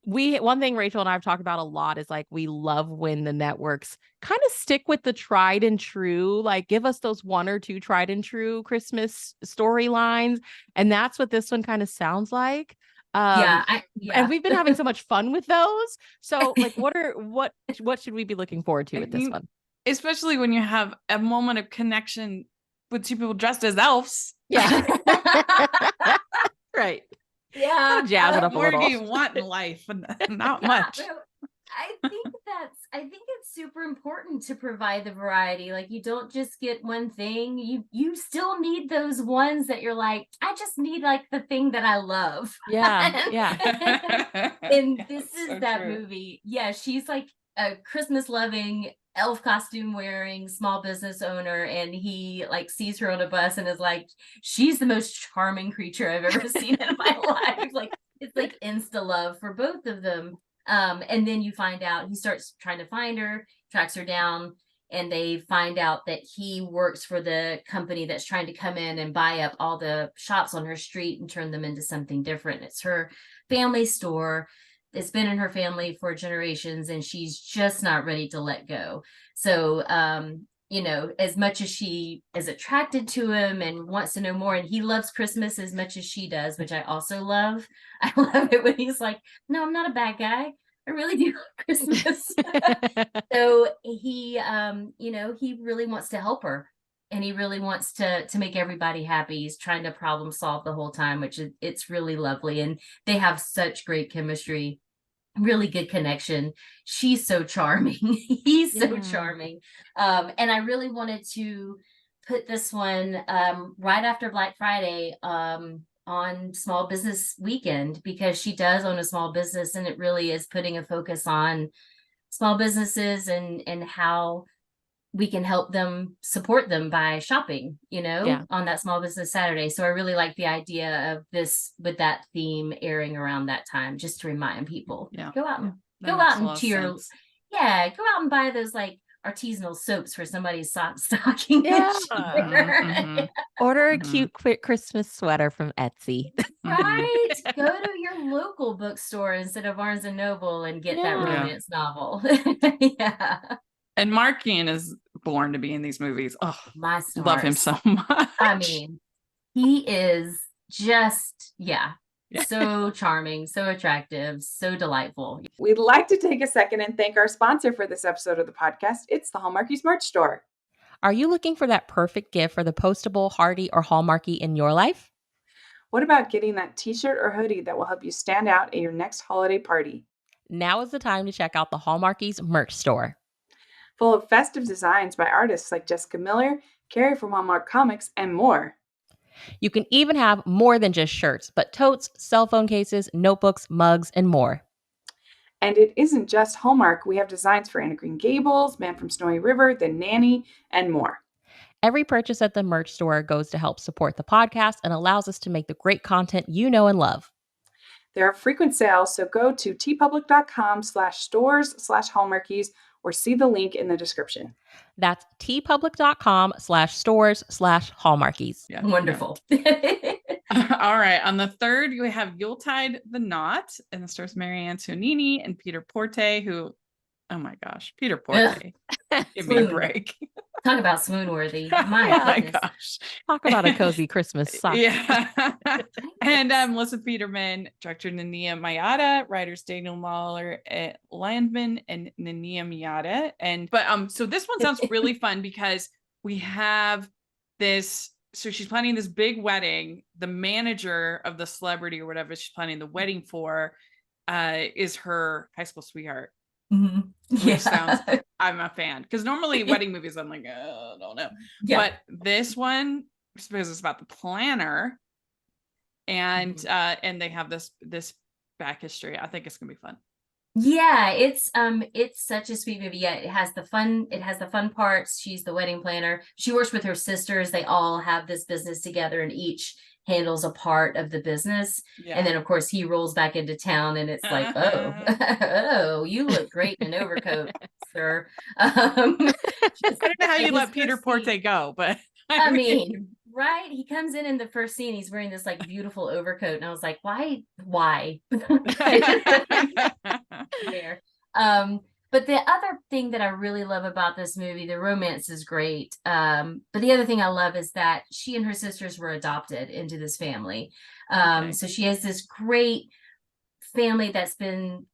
one thing Rachel and I have talked about a lot is like, we love when the networks kind of stick with the tried and true, like give us those one or two tried and true Christmas storylines. And that's what this one kind of sounds like. And we've been having so much fun with those. So like, what should we be looking forward to with this one? Especially when you have a moment of connection with two people dressed as elves. Yeah. Right. Yeah. Jazz it up a little. What do you want in life? Not much. I think it's super important to provide the variety. Like, you don't just get one thing. You still need those ones that you're like, I just need like the thing that I love. Yeah. Yeah. And this is so that true. Movie. Yeah, she's like a Christmas loving, elf costume wearing small business owner, and he like sees her on a bus and is like, she's the most charming creature I've ever seen in my life. Like, it's like insta love for both of them. And then you find out he starts trying to find her, tracks her down, and they find out that he works for the company that's trying to come in and buy up all the shops on her street and turn them into something different. It's her family store. It's been in her family for generations, and she's just not ready to let go. So, you know, as much as she is attracted to him and wants to know more, and he loves Christmas as much as she does, which I also love. I love it when he's like, no, I'm not a bad guy. I really do love Christmas. So he, you know, he really wants to help her. and he really wants to make everybody happy. He's trying to problem solve the whole time, which it's really lovely. And they have such great chemistry, really good connection. She's so charming. He's so charming. And I really wanted to put this one right after Black Friday on Small Business Weekend, because she does own a small business, and it really is putting a focus on small businesses and how we can help them, support them by shopping, on that Small Business Saturday. So I really like the idea of this, with that theme airing around that time, just to remind people, go out and go out and buy those like artisanal soaps for somebody's stocking. Order a cute Christmas sweater from Etsy. Right. Go to your local bookstore instead of Barnes and Noble and get that romance novel. And Mark Ian is born to be in these movies. Oh, my stars. Love him so much. I mean, he is just, so charming, so attractive, so delightful. We'd like to take a second and thank our sponsor for this episode of the podcast. It's the Hallmarkies merch store. Are you looking for that perfect gift for the postable, hearty, or Hallmarky in your life? What about getting that t-shirt or hoodie that will help you stand out at your next holiday party? Now is the time to check out the Hallmarkies merch store. Full of festive designs by artists like Jessica Miller, Carrie from Hallmark Comics, and more. You can even have more than just shirts, but totes, cell phone cases, notebooks, mugs, and more. And it isn't just Hallmark. We have designs for Anna Green Gables, Man from Snowy River, The Nanny, and more. Every purchase at the merch store goes to help support the podcast and allows us to make the great content you know and love. There are frequent sales, so go to tpublic.com/stores/Hallmarkies or see the link in the description. That's tpublic.com/stores/Hallmarkies. Yeah, wonderful. All right. On the 3rd, you have Yuletide the Knot, and the stars Mary Antonini and Peter Porte, who, oh my gosh, Peter Porte. Give me a break. Talk about swoon worthy. My gosh. Talk about a cozy Christmas sock. And Melissa Peterman, director Nania Mayada, writers Daniel Mahler Landman and Nania Mayada. So this one sounds really fun because we have this. So she's planning this big wedding. The manager of the celebrity or whatever she's planning the wedding for is her high school sweetheart. Which sounds, I'm a fan, because normally wedding movies I'm like, I don't know, but this one, I suppose, it's about the planner, and they have this back history. I think it's gonna be fun. It's such a sweet movie. It has the fun parts. She's the wedding planner. She works with her sisters. They all have this business together, and each handles a part of the business. And then of course he rolls back into town, and it's like, oh, you look great in an overcoat, sir. I don't know how you let Peter Porte go, but I mean, right? He comes in the first scene, he's wearing this like beautiful overcoat, and I was like, why? There. But the other thing that I really love about this movie, the romance is great. But the other thing I love is that she and her sisters were adopted into this family. So she has this great family that's been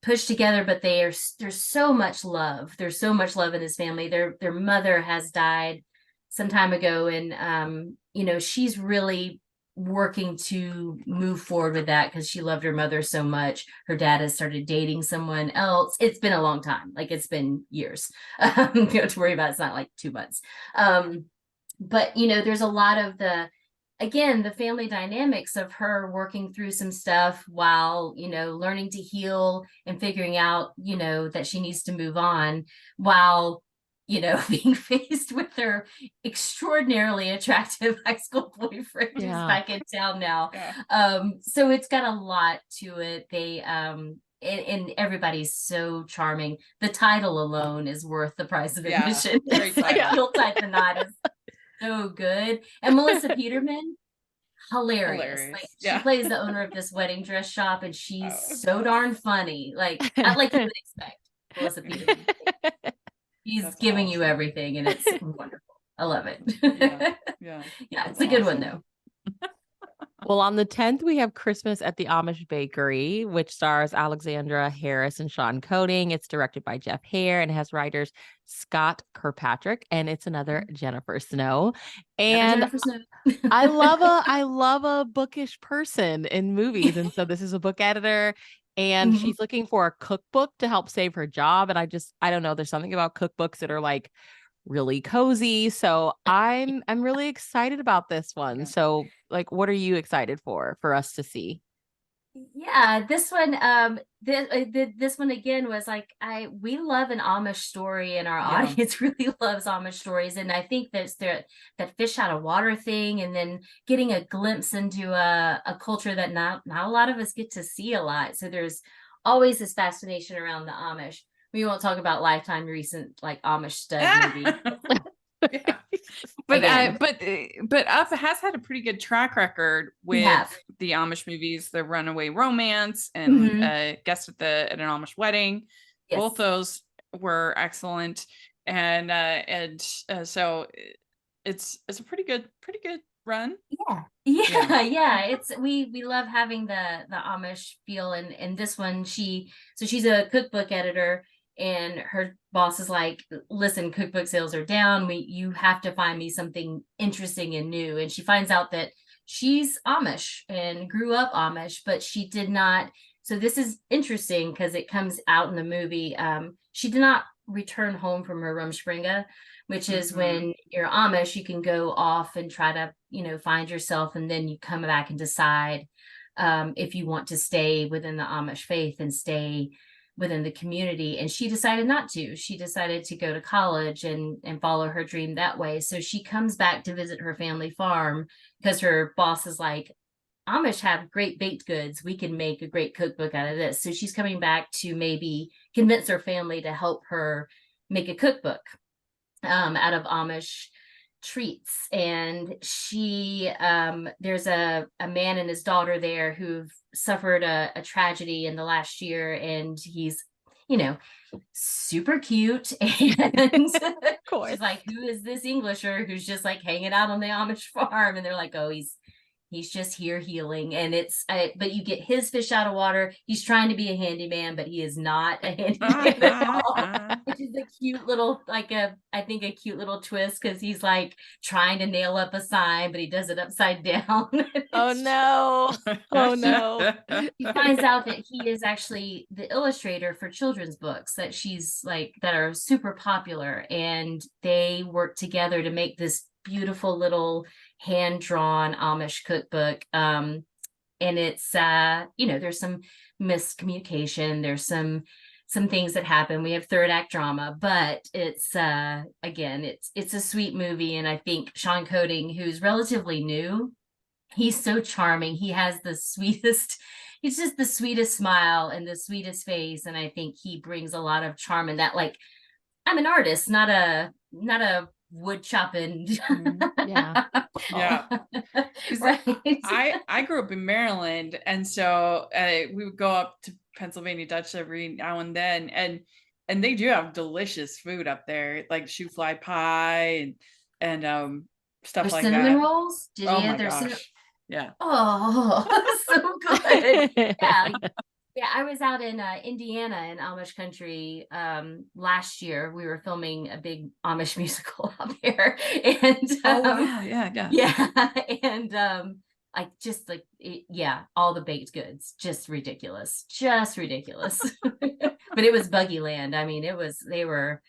pushed together, but there's so much love. There's so much love in this family. Their mother has died some time ago, and she's really working to move forward with that because she loved her mother so much. Her dad has started dating someone else. It's been a long time, like it's been years. To worry about. It's not like 2 months. But there's a lot of the family dynamics of her working through some stuff while learning to heal and figuring out that she needs to move on, while being faced with her extraordinarily attractive high school boyfriend who's back in town now. So it's got a lot to it. They and everybody's so charming. The title alone is worth the price of admission. It's like Yuletide the Knot is so good. And Melissa Peterman, hilarious. Like she plays the owner of this wedding dress shop, and she's so darn funny. Like you would expect Melissa Peterman. He's giving you everything, and it's wonderful. I love it. Yeah, it's a good one though. Well, on the 10th, we have Christmas at the Amish Bakery, which stars Alexandra Harris and Sean Coding. It's directed by Jeff Hare and has writers Scott Kirkpatrick, and it's another Jennifer Snow. And Jennifer Snow. I love a bookish person in movies. And so this is a book editor, and Mhm. she's looking for a cookbook to help save her job. And I don't know, there's something about cookbooks that are like really cozy. So I'm really excited about this one. Yeah. So like, what are you excited for us to see? Yeah, this one, this one again was like, we love an Amish story, and our Yeah. audience really loves Amish stories. And I think there's that fish out of water thing, and then getting a glimpse into a culture that not a lot of us get to see a lot. So there's always this fascination around the Amish. We won't talk about Lifetime recent like Amish stud movie. Yeah. But Again. but Up has had a pretty good track record We with have. the Amish movies, The Runaway Romance and Mhm. Guest at an Amish Wedding. Yes. Both those were excellent, and so it's a pretty good run. Yeah. It's we love having the Amish feel, and this one she's a cookbook editor, and her boss is like, listen, cookbook sales are down. You have to find me something interesting and new. And she finds out that she's Amish and grew up Amish, but she did not. So this is interesting because it comes out in the movie. She did not return home from her Rumspringa, which is when you're Amish, you can go off and try to, find yourself, and then you come back and decide if you want to stay within the Amish faith and stay within the community. And she decided not to. She decided to go to college and follow her dream that way. So she comes back to visit her family farm because her boss is like, Amish have great baked goods. We can make a great cookbook out of this. So she's coming back to maybe convince her family to help her make a cookbook out of Amish treats. And she there's a man and his daughter there who've suffered a tragedy in the last year, and he's super cute. And Of course. she's like, who is this Englisher who's just like hanging out on the Amish farm? And they're like, oh, he's just here healing. And but you get his fish out of water. He's trying to be a handyman, but he is not a handyman at all. Which is a cute little, I think a cute little twist, because he's like trying to nail up a sign, but he does it upside down. Oh no. Oh no. He finds out that he is actually the illustrator for children's books that are super popular, and they work together to make this beautiful little hand-drawn Amish cookbook. And it's there's some miscommunication, there's some things that happen. We have third act drama, but it's again, it's a sweet movie. And I think Sean Coding, who's relatively new, he's so charming. He has he's just the sweetest smile and the sweetest face. And I think he brings a lot of charm in that. Like, I'm an artist, not a wood chopping. Yeah. Right. I grew up in Maryland, and so we would go up to Pennsylvania Dutch every now and then, and they do have delicious food up there, like shoe fly pie and stuff like cinnamon that. rolls. Did oh you my have their gosh. Yeah. Oh, so good. Yeah, I was out in Indiana in Amish country last year. We were filming a big Amish musical out there, and yeah, and all the baked goods, just ridiculous, but it was Buggy Land. I mean, they were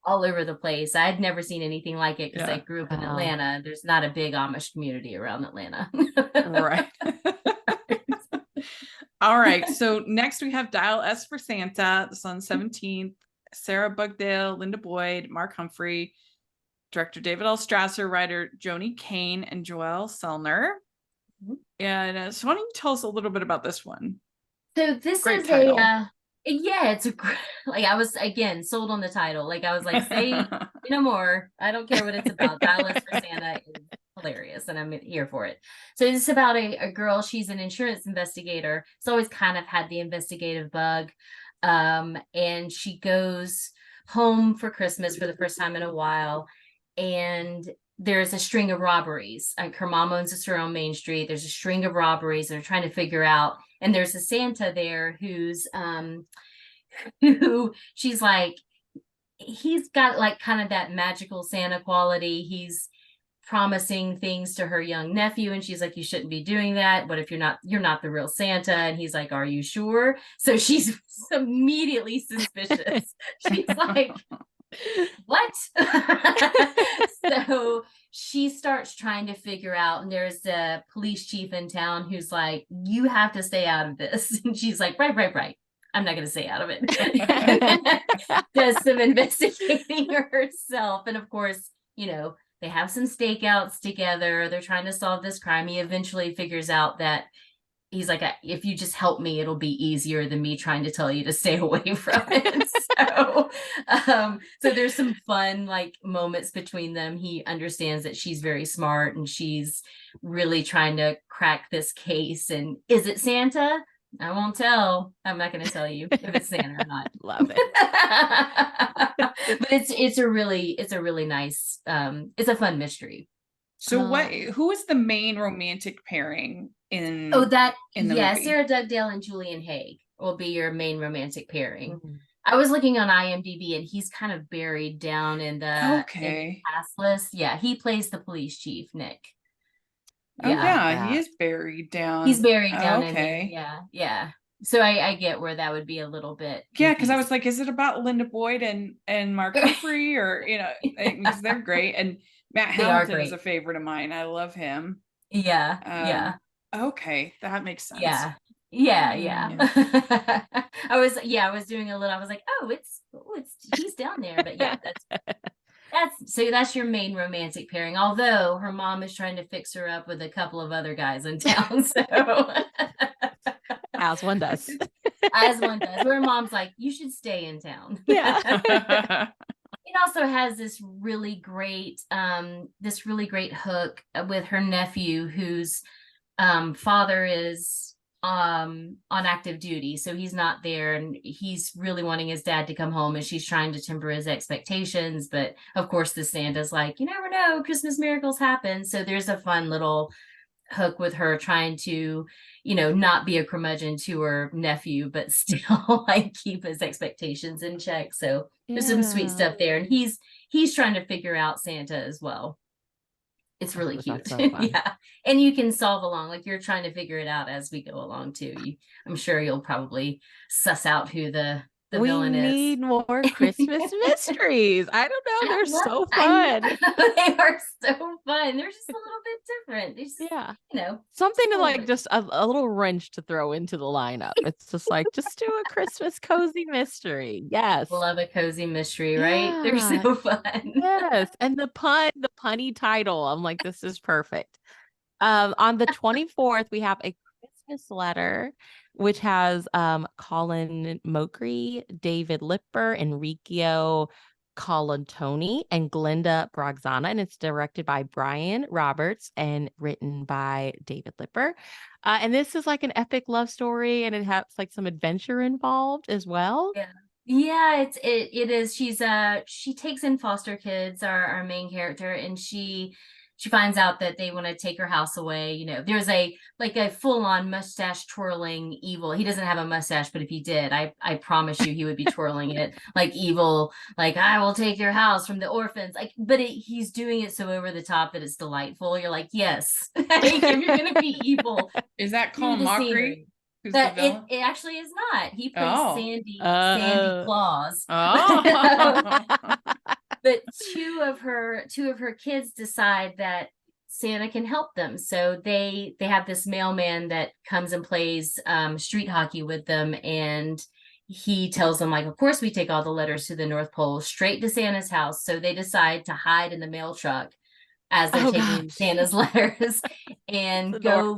all over the place. I'd never seen anything like it because I grew up in Atlanta. There's not a big Amish community around Atlanta. Right. All right. So next we have Dial S for Santa. This on 17th. Sarah Bugdale, Linda Boyd, Mark Humphrey, director David L. Strasser, writer Joni Kane, and Joelle Selner. And so why don't you tell us a little bit about this one? So this Great is title. it's a like, I was again sold on the title. Like, I was like, say no more. I don't care what it's about. Dial S for Santa is hilarious, and I'm here for it. So it's about a girl. She's an insurance investigator. It's always kind of had the investigative bug. And she goes home for Christmas for the first time in a while, and there's a string of robberies. Like her mom owns a store on Main Street. There's a string of robberies, and they're trying to figure out. And there's a Santa there who's who she's like, he's got like kind of that magical Santa quality. He's promising things to her young nephew, and she's like, you shouldn't be doing that. What if you're not the real Santa? And he's like, are you sure? So she's immediately suspicious. She's like, what? So she starts trying to figure out, and there's a police chief in town who's like, you have to stay out of this. And she's like, right, I'm not going to stay out of it. Does some investigating herself. And of course, they have some stakeouts together. They're trying to solve this crime. He eventually figures out that he's like, if you just help me, it'll be easier than me trying to tell you to stay away from it. So there's some fun like moments between them. He understands that she's very smart and she's really trying to crack this case. And is it Santa? I won't tell. I'm not going to tell you if it's Santa or not. Love it. But it's a really nice, it's a fun mystery. So who is the main romantic pairing in the movie? Sarah Dugdale and Julian Haig will be your main romantic pairing. Mm-hmm. I was looking on IMDb and he's kind of buried down in the cast list. Yeah, he plays the police chief, Nick. Oh yeah, he is buried down. He's buried down in there. Yeah. So I get where that would be a little bit. Yeah, because I was like, is it about Linda Boyd and Mark Humphrey, or because they're great, and Matt Hamilton is a favorite of mine. I love him. Yeah. Okay, that makes sense. Yeah. I was doing a little. I was like, he's down there, but yeah, that's your main romantic pairing. Although her mom is trying to fix her up with a couple of other guys in town, so as one does. Where mom's like, you should stay in town. Yeah. It also has this really great hook with her nephew, whose father is on active duty, so he's not there, and he's really wanting his dad to come home, and she's trying to temper his expectations, but of course the Santa's like, you never know, Christmas miracles happen. So there's a fun little hook with her trying to not be a curmudgeon to her nephew, but still like keep his expectations in check. So there's some sweet stuff there, and he's trying to figure out Santa as well. It's really cute. So yeah. And you can solve along, like you're trying to figure it out as we go along too. I'm sure you'll probably suss out who the villain is. We need more Christmas mysteries. I don't know. They're so fun. They are so fun. They're just a little bit different. They just, something to like just a little wrench to throw into the lineup. It's just like, just do a Christmas cozy mystery. Yes. Love a cozy mystery, right? Yeah. They're so fun. Yes. And the punny title. I'm like, this is perfect. On the 24th, we have A Christmas Letter, which has Colin Mocree, David Lipper, Enrico Colantoni, and Glenda Brogzana, and it's directed by Brian Roberts and written by David Lipper. And this is like an epic love story, and it has like some adventure involved as well. Yeah, it is. She takes in foster kids, our main character, and she finds out that they want to take her house away. There's a full-on mustache twirling evil. He doesn't have a mustache, but if he did, I promise you he would be twirling it like evil, like, I will take your house from the orphans. Like, but he's doing it so over the top that it's delightful. You're like, yes, if you're gonna be evil. Is that Colin Mocree? It actually is not. He plays Sandy Claus. But two of her kids decide that Santa can help them. So they have this mailman that comes and plays street hockey with them, and he tells them, like, of course we take all the letters to the North Pole straight to Santa's house. So they decide to hide in the mail truck as they're taking Santa's letters and go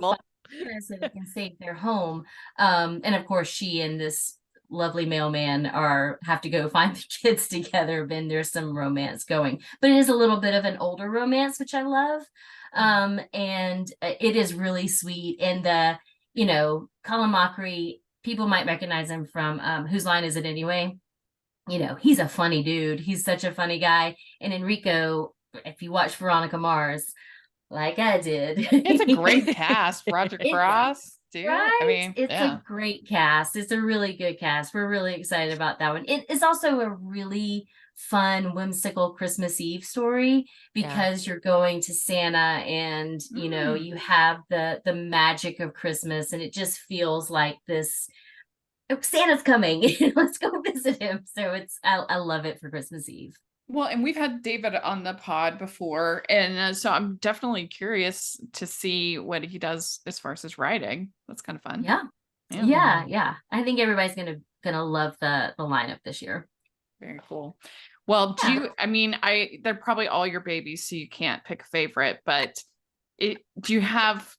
so they can save their home. And of course she and this lovely mailman have to go find the kids together. Then there's some romance going, but it is a little bit of an older romance, which I love. And it is really sweet. And Colin Mocree, people might recognize him from Whose Line Is It Anyway? He's a funny dude. He's such a funny guy. And Enrico if you watch Veronica Mars, like I did. It's a great cast. Roger It's Cross, too. right. I mean, It's yeah. a great cast. It's a really good cast. We're really excited about that one. It is also a really fun, whimsical Christmas Eve story because you're going to Santa and you have the magic of Christmas, and it just feels like this, "Oh, Santa's coming. Let's go visit him." So I love it for Christmas Eve. Well, and we've had David on the pod before, and so I'm definitely curious to see what he does as far as his writing. That's kind of fun. Yeah. I think everybody's gonna love the lineup this year. Very cool. Well, they're probably all your babies, so you can't pick a favorite, but do you have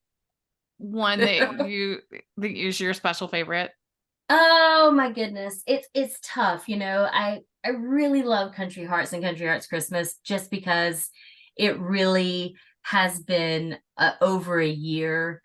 one that is your special favorite? Oh my goodness. It's tough. I really love Country Hearts and Country Hearts Christmas just because it really has been over a year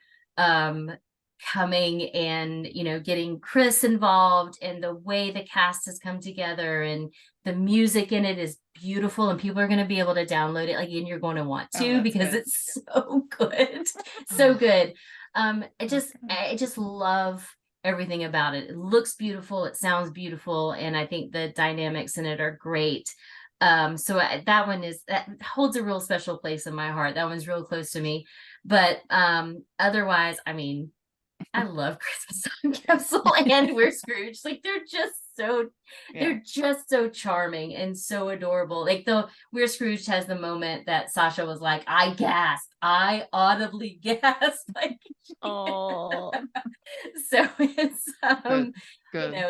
coming, and getting Chris involved, and the way the cast has come together, and the music in it is beautiful, and people are going to be able to download it, and you're going to want to because good. it's so good. So good. I just love everything about it. It looks beautiful, it sounds beautiful, and I think the dynamics in it are great. So that holds a real special place in my heart. That one's real close to me. But otherwise, I love Christmas Time Capsule and We're Scrooge. Like they're just so charming and so adorable. Like the We're Scrooge has the moment that Sasha was like, I audibly gasped. Like, oh, so it's good.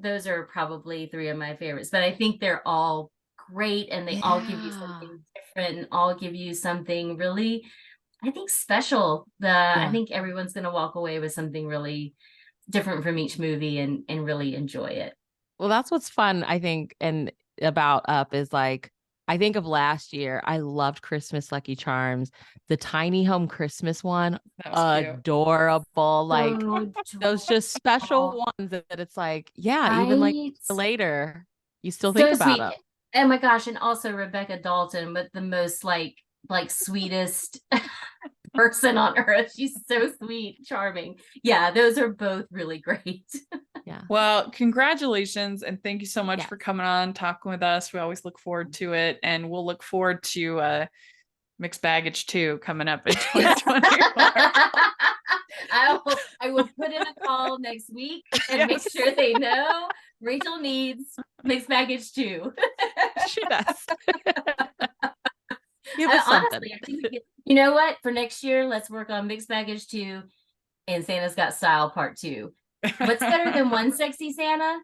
those are probably three of my favorites, but I think they're all great, and they all give you something different, and all give you something really, I think, special. I think everyone's going to walk away with something really different from each movie and really enjoy it. Well, that's what's fun, I think, and about Up is like, I think of last year, I loved Christmas Lucky Charms, the Tiny Home Christmas one, adorable. Like those just special ones that it's like, even like later, you still think about sweet. it. Oh my gosh. And also Rebecca Dalton, with the most like sweetest person on earth. She's so sweet, charming. Yeah, those are both really great. Yeah. Well, congratulations, and thank you so much for coming on, talking with us. We always look forward to it, and we'll look forward to Mixed Baggage 2 coming up in 2024. I will put in a call next week and make sure they know Rachel needs Mixed Baggage 2. She does. Honestly, I think you know what? For next year, let's work on Mixed Baggage 2 and Santa's Got Style Part 2. What's better than one sexy Santa?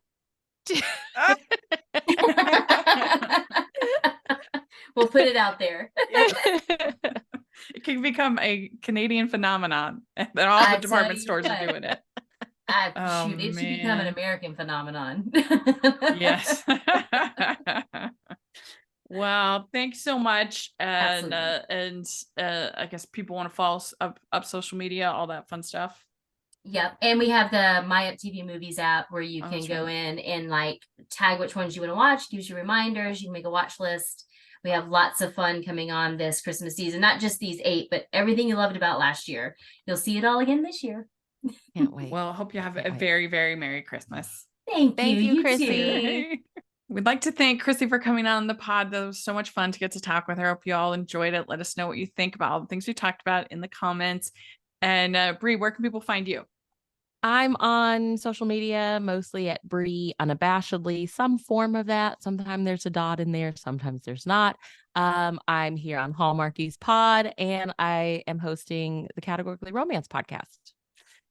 We'll put it out there. It can become a Canadian phenomenon, and then all the department stores are doing it. It should become an American phenomenon. Yes. Well, thanks so much. And I guess people want to follow up social media, all that fun stuff. Yep. And we have the My Up TV Movies app where you can go in and like tag which ones you want to watch, gives you reminders, you can make a watch list. We have lots of fun coming on this Christmas season, not just these 8, but everything you loved about last year. You'll see it all again this year. Can't wait. Well, I hope you have a very, very Merry Christmas. Thank you, Crissie. We'd like to thank Crissie for coming on the pod. That was so much fun to get to talk with her. Hope you all enjoyed it. Let us know what you think about all the things we talked about in the comments. And Bree, where can people find you? I'm on social media, mostly at Bree Unabashedly, some form of that. Sometimes there's a dot in there, sometimes there's not. I'm here on Hallmarky's Pod, and I am hosting the Categorically Romance podcast.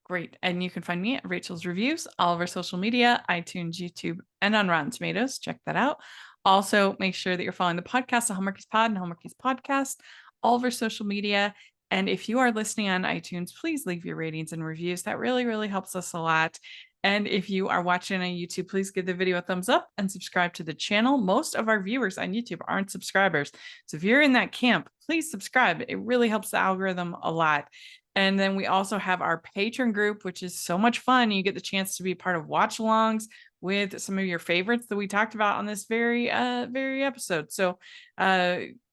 Great. And you can find me at Rachel's Reviews, all of our social media, iTunes, YouTube, and on Rotten Tomatoes. Check that out. Also, make sure that you're following the podcast, Hallmarky's Pod and Hallmarky's Podcast, all of our social media. And if you are listening on iTunes, please leave your ratings and reviews. That really, really helps us a lot. And if you are watching on YouTube, please give the video a thumbs up and subscribe to the channel. Most of our viewers on YouTube aren't subscribers. So if you're in that camp, please subscribe. It really helps the algorithm a lot. And then we also have our patron group, which is so much fun. You get the chance to be part of watch alongs with some of your favorites that we talked about on this very episode. So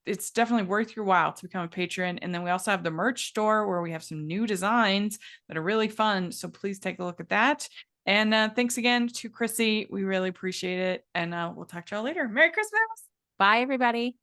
it's definitely worth your while to become a patron. And then we also have the merch store where we have some new designs that are really fun. So please take a look at that. And thanks again to Crissie. We really appreciate it. And we'll talk to y'all later. Merry Christmas. Bye, everybody.